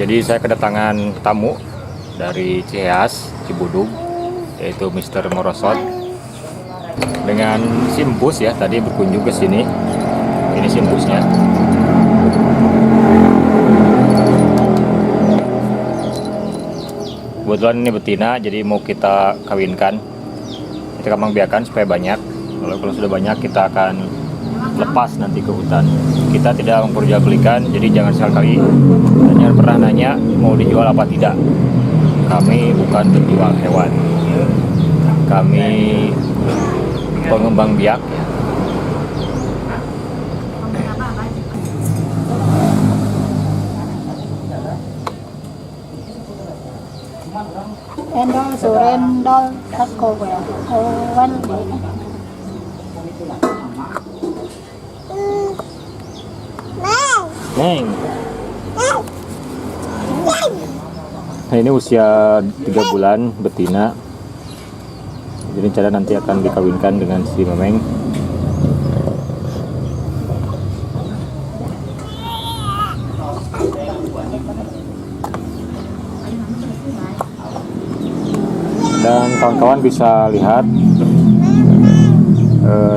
Jadi saya kedatangan tamu dari Cihas, Cibudug, yaitu Mr. Morosot dengan simpus ya. Tadi berkunjung ke sini. Ini simpusnya. Kebetulan ini betina, jadi mau kita kawinkan. Kita kembang biakan supaya banyak. Kalau sudah banyak kita akan lepas nanti ke hutan. Kita tidak memperjualbelikan, jadi jangan sekali-kali dan jangan pernah nanya mau dijual apa tidak. Kami bukan penjual hewan, kami pengembang biak. Endol surendol tako ya. Hewan Neng. Nah, ini usia 3 bulan betina. Jadi rencana nanti akan dikawinkan dengan si Memeng. Dan kawan-kawan bisa lihat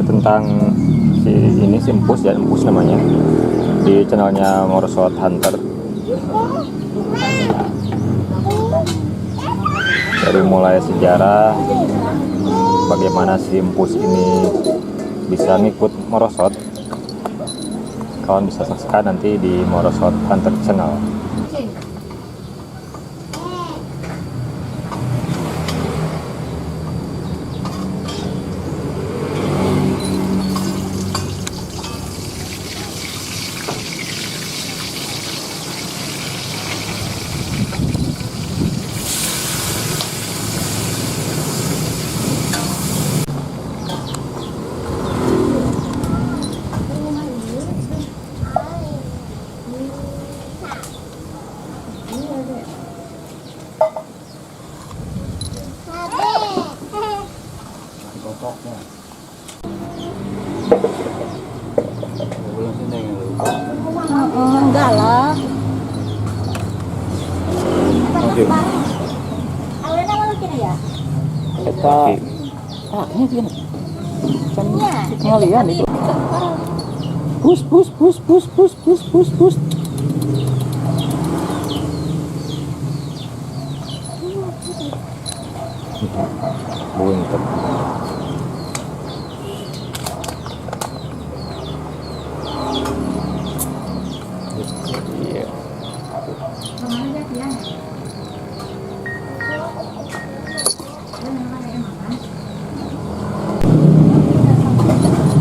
tentang ini si empus ya, empus namanya, di channelnya Morosot Hunter. Dari mulai sejarah bagaimana si empus ini bisa ngikut Morosot, kawan bisa saksikan nanti di Morosot Hunter channel. enggak lah. Awalnya malu kini ya? Kita ini gini. Kan ngalian itu. Pus. Buntut. Iya.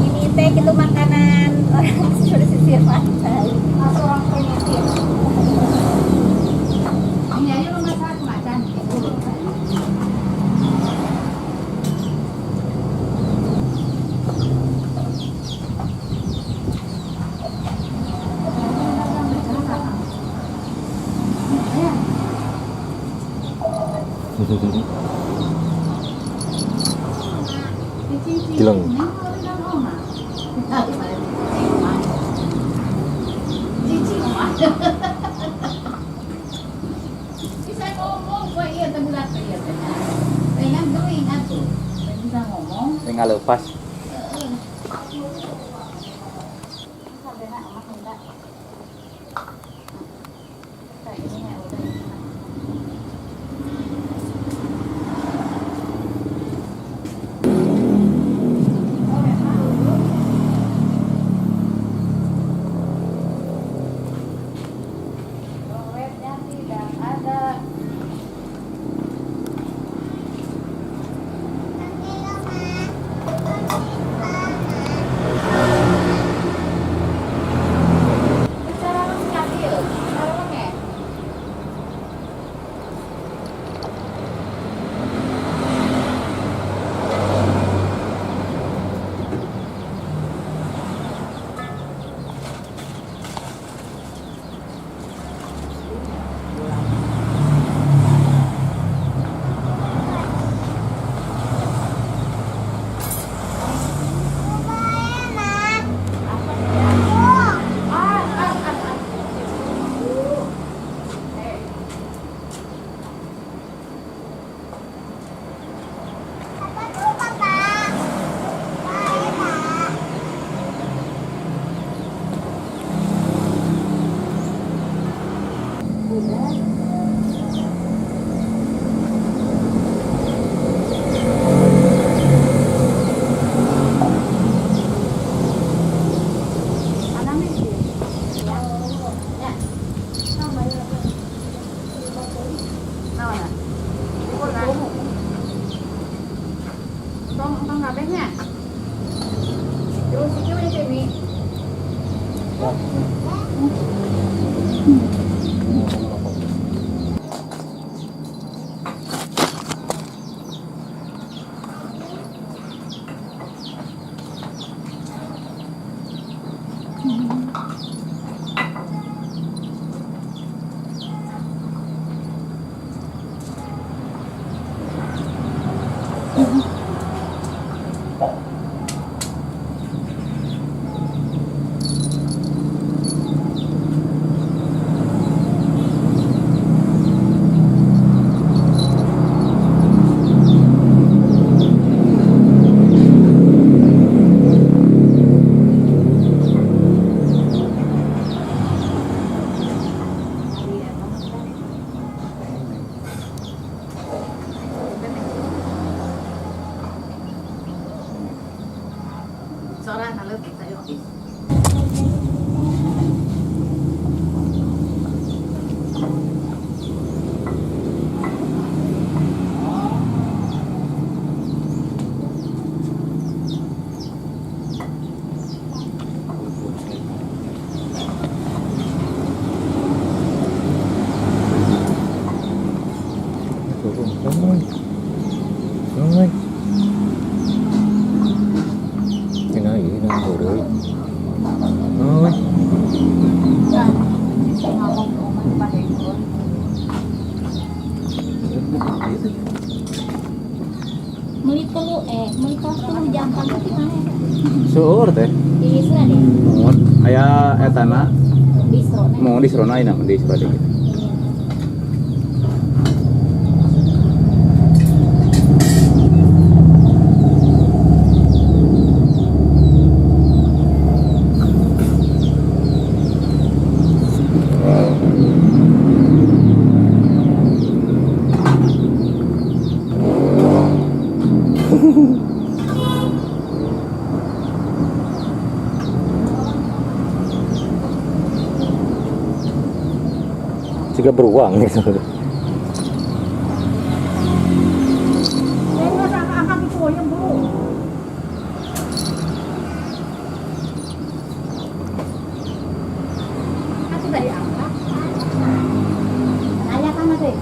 Ini teh itu makanan orang sudah sisir pantai. Orang primitif. Ini aja lu masak macan. Tileng. Bisa ngomong, gue iya tegulat iya benar. Pengen doing atuh. Bisa ngomong. Tinggal lepas. Sampai nak emak enggak. Kayak ini ya udah. Tong kabehnya. Terus iki we sini. Soalnya kalau kita yuk. Cái nói gì nó ngồi đuổi. Ôi. Ngomong pakai handphone. Beli tos 10 jam pagi di mana? Suur teh. Di Isra deh. Mun aya etana Bistro. mau di Serona ini di Serona gitu. Juga beruang gitu. Angkat itu yang bro. Aku tadi angkat. Nanya kan masih.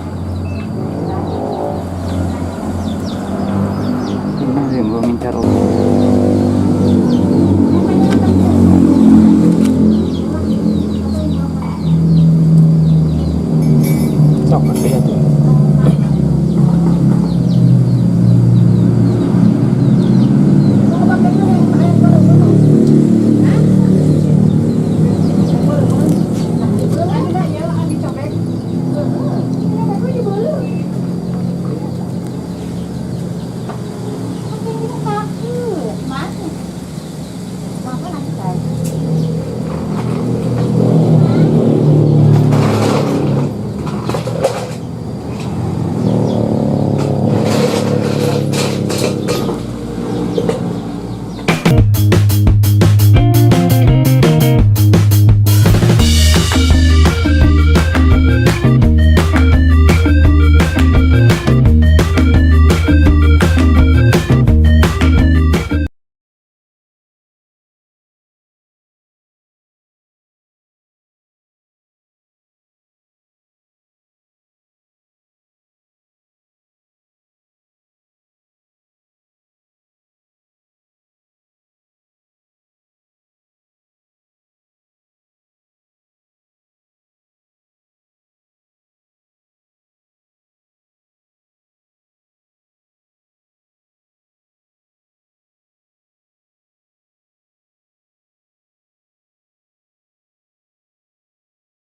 Ini yang belum mincar